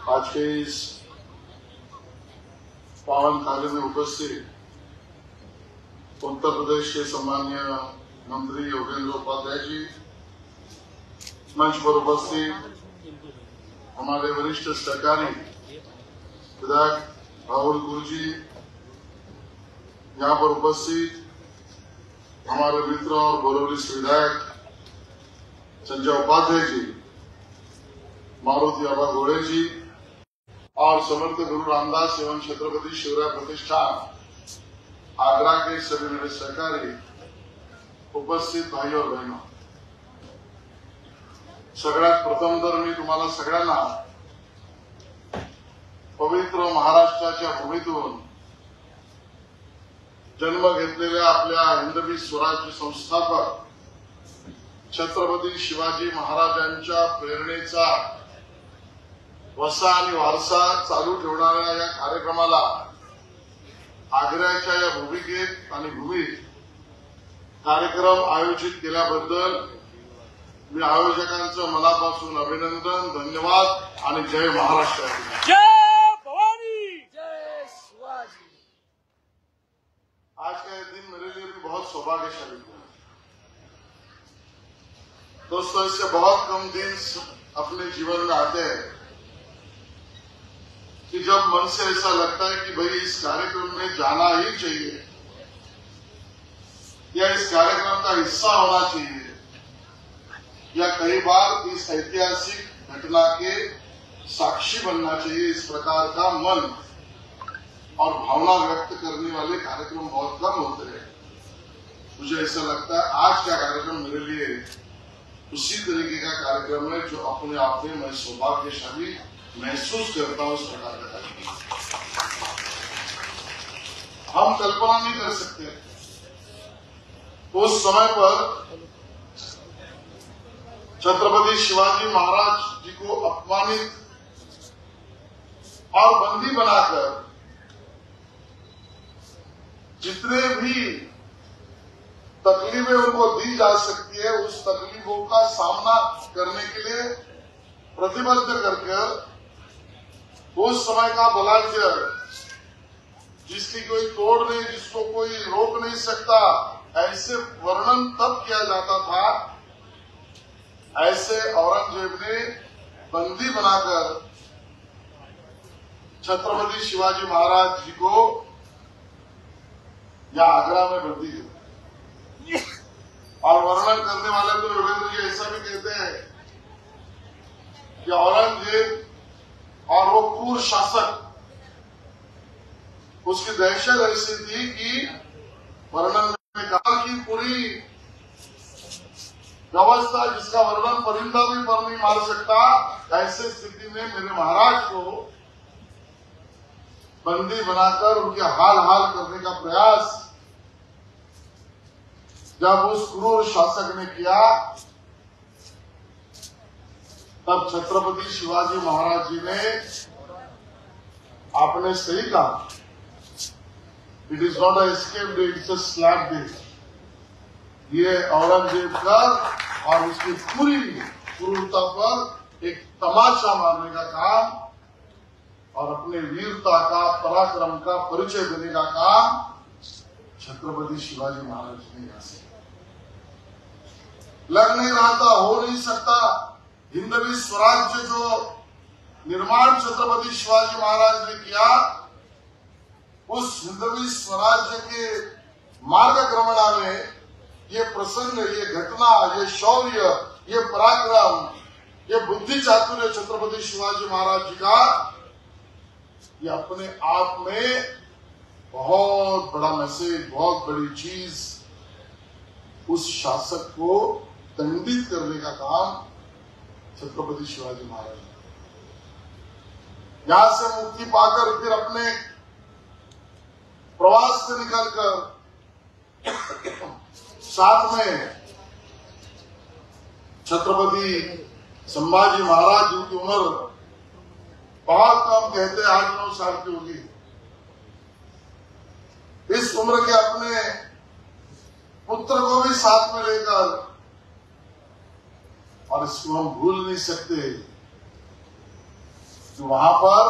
आज के इस पावन कार्य में उपस्थित उत्तर प्रदेश के सम्माननीय मंत्री योगेंद्र उपाध्याय जी, मंच पर उपस्थित हमारे वरिष्ठ सहकारी विधायक राहुल गुरुजी, यहाँ पर उपस्थित हमारे मित्र और गौरवरिष्ठ विधायक संजय उपाध्याय जी, मारुति आबा घोड़े जी और समर्थ गुरु रामदास एवं छत्रपति शिवराय प्रतिष्ठान आगरा के सभी मेरे सहकारी, उपस्थित भाई और बहनों, सगळ्यात प्रथम तर मी तुम्हाला सगळ्यांना पवित्र महाराष्ट्राच्या भूमीतून जन्म घेतलेल्या आपल्या हिंदवी स्वराज्य संस्थापक छत्रपती शिवाजी महाराजांच्या प्रेरणेचा वसा आणि वारसा चालू ठेवणाऱ्या या कार्यक्रमाला आग्र्याच्या या भूमिकेत आणि भूमीत कार्यक्रम आयोजित केल्याबद्दल मी आयोजकांचं मनापासून अभिनंदन, धन्यवाद आणि जय महाराष्ट्र। जय भवानी, जय शिवाजी। आज का ये दिन मेरे लिए भी बहुत सौभाग्यशाली है दोस्तों। इससे बहुत कम दिन अपने जीवन में आते हैं कि जब मन से ऐसा लगता है कि भाई इस कार्यक्रम में जाना ही चाहिए या इस कार्यक्रम का हिस्सा होना चाहिए, या कई बार इस ऐतिहासिक घटना के साक्षी बनना चाहिए। इस प्रकार का मन और भावना व्यक्त करने वाले कार्यक्रम बहुत कम होते हैं। मुझे ऐसा लगता है आज का कार्यक्रम मेरे लिए उसी तरीके का कार्यक्रम है जो अपने आप में मैं सौभाग्यशाली महसूस करता हूं। इस प्रकार का कार्यक्रम हम कल्पना नहीं कर सकते उस समय पर छत्रपति शिवाजी महाराज जी को अपमानित और बंदी बनाकर जितने भी तकलीफें उनको दी जा सकती है, उस तकलीफों का सामना करने के लिए प्रतिबद्ध करके उस समय का बलाढ्य जिसकी कोई तोड़ नहीं, जिसको कोई रोक नहीं सकता, ऐसे वर्णन तब किया जाता था। ऐसे औरंगजेब ने बंदी बनाकर छत्रपति शिवाजी महाराज जी को या आगरा में बंदी किया। और वर्णन करने वाले तो योगेंद्र जी ऐसा भी कहते हैं कि औरंगजेब और वो क्रूर शासक, उसकी दहशत ऐसी थी कि वर्णन में कहा कि पूरी व्यवस्था जिसका वर्णन परिंदा भी पर नहीं मार सकता, ऐसे स्थिति में मेरे महाराज को बंदी बनाकर उनके हाल हाल करने का प्रयास जब उस क्रूर शासक ने किया, तब छत्रपति शिवाजी महाराज जी ने आपने सही कहा, it is not a escape day, it's a slap day. ये औरंगजेब का और उसकी पूरी क्रूरता पर एक तमाचा मारने का काम और अपने वीरता का, पराक्रम का परिचय देने का काम छत्रपति शिवाजी महाराज ने यहां से लग नहीं रहा था, हो नहीं सकता। हिंदवी स्वराज्य जो निर्माण छत्रपति शिवाजी महाराज ने किया, उस हिंदवी स्वराज्य के मार्गक्रमणा में ये प्रसंग, ये घटना, ये शौर्य, ये पराक्रम, ये बुद्धि चातुर्य छत्रपति शिवाजी महाराज जी का, ये अपने आप में बहुत बड़ा मैसेज, बहुत बड़ी चीज, उस शासक को दंडित करने का काम छत्रपति शिवाजी महाराज ने। यहां से मुक्ति पाकर फिर अपने प्रवास से निकलकर साथ में छत्रपति संभाजी महाराज जिनकी उम्र बहुत कम, कहते 8-9 साल की होगी, इस उम्र के अपने पुत्र को भी साथ में लेकर, और इसको हम भूल नहीं सकते कि वहां पर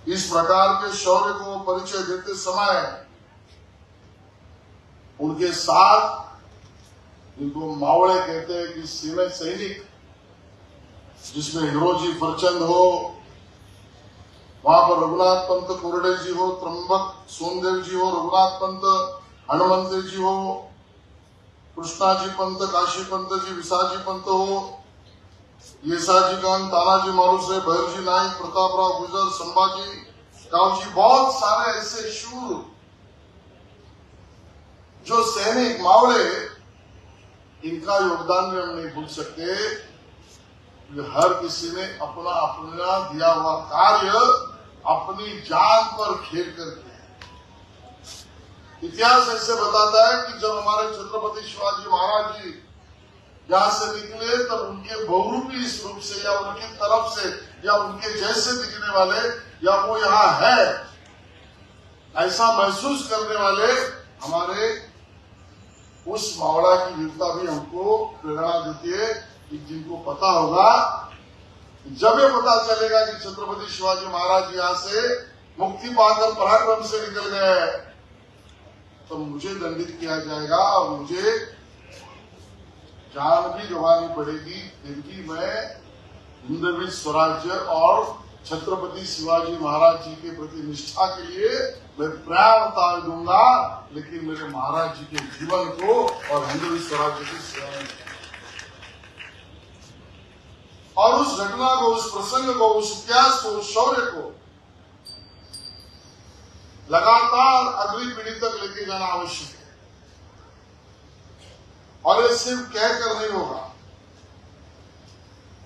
इस प्रकार के शौर्य को परिचय देते समय उनके साथ, जिनको मावड़े कहते हैं, कि सीनियर सैनिक जिसमें हिरोजी फरचंद हो, वहां पर रघुनाथ पंत कोरडे जी हो, त्र्यंबक सोनदेव जी हो, रघुनाथ पंत हनुमंत जी हो, कृष्णा जी पंत, काशी पंत जी, विसाजी पंत हो, येसाजी कांत, तानाजी मालुसरे, भैरजी नाईक, प्रतापराव गुजर, संभाजी कावजी, बहुत सारे ऐसे शूर जो सैनिक मावड़े, इनका योगदान भी हम नहीं भूल सकते। हर किसी ने अपना अपना दिया हुआ कार्य अपनी जान पर खेल कर किया। इतिहास ऐसे बताता है कि जब हमारे छत्रपति शिवाजी महाराज जी यहां से निकले, तब उनके बहुरूपी इस रूप से या उनकी तरफ से या उनके जैसे दिखने वाले या वो यहाँ है ऐसा महसूस करने वाले हमारे उस मावड़ा की वीरता भी हमको प्रेरणा देती है। कि जिनको पता होगा, जब ये पता चलेगा कि छत्रपति शिवाजी महाराज यहाँ से मुक्ति पाकर पराक्रम से निकल गए, तो मुझे दंडित किया जाएगा और मुझे जान भी गंवानी पड़ेगी। फिर भी मैं हिंदवी स्वराज्य और छत्रपति शिवाजी महाराज जी के प्रति निष्ठा के लिए मैं प्राण त्याग दूंगा, लेकिन मेरे महाराज जी के जीवन को और हिंदवी स्वराज्य की सेवा में। और उस घटना को, उस प्रसंग को, उस इतिहास को, उस शौर्य को लगातार अगली पीढ़ी तक लेके जाना आवश्यक है। और ये सिर्फ कहकर नहीं होगा,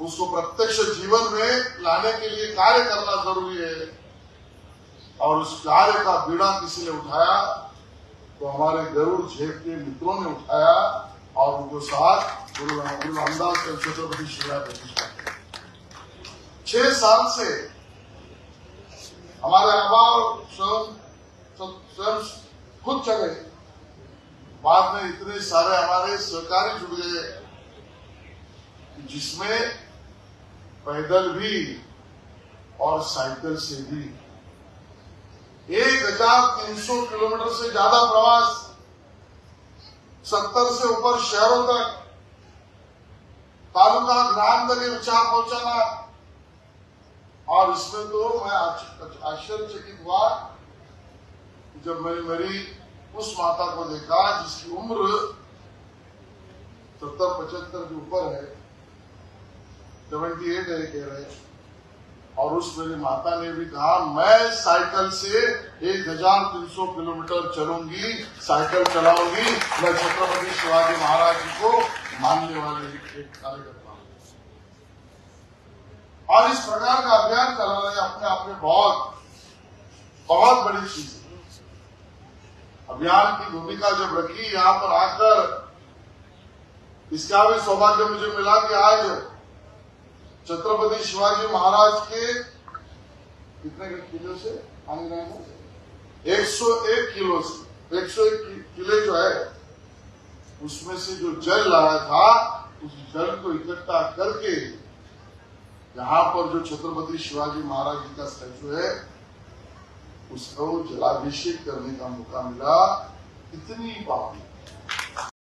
उसको प्रत्यक्ष जीवन में लाने के लिए कार्य करना जरूरी है। और उस कार्य का बीड़ा किसी ने उठाया तो हमारे गरुड़ झेप के मित्रों ने उठाया और उनको साथ गुरु रामदास छत्रपति शिवाजी प्रतिष्ठा 6 साल से हमारे अभाव स्वयं खुद चले, बाद में इतने सारे हमारे सहकारी जुड़ गए जिसमें पैदल भी और साइकिल से भी 1300 किलोमीटर से ज्यादा प्रवास, 70 से ऊपर शहरों तक, तालुका ग्राम तक विचार पहुंचाना। और इसमें तो मैं आश्चर्यचकित हुआ जब मैंने मेरी उस माता को देखा जिसकी उम्र 70-75 के ऊपर है, 78 है कह रहे। और उस मेरी माता ने भी कहा मैं साइकिल से 1300 किलोमीटर चलूंगी, साइकिल चलाऊंगी, मैं छत्रपति शिवाजी महाराज जी को मानने वाले एक कार्यकर्ता हूं। और इस प्रकार का अभियान चलाना अपने आप में बहुत बड़ी चीज है। अभियान की भूमिका जब रखी, यहाँ पर आकर इसका भी सौभाग्य मुझे मिला कि आज छत्रपति शिवाजी महाराज के कितने किलो से आने रहे हैं, 101 किलो से 101 किले जो है उसमें से जो जल लाया था, उस जल को इकट्ठा करके यहाँ पर जो छत्रपति शिवाजी महाराज जी का स्टैचू है उसको जलाभिषेक करने का मौका मिला। इतनी पावन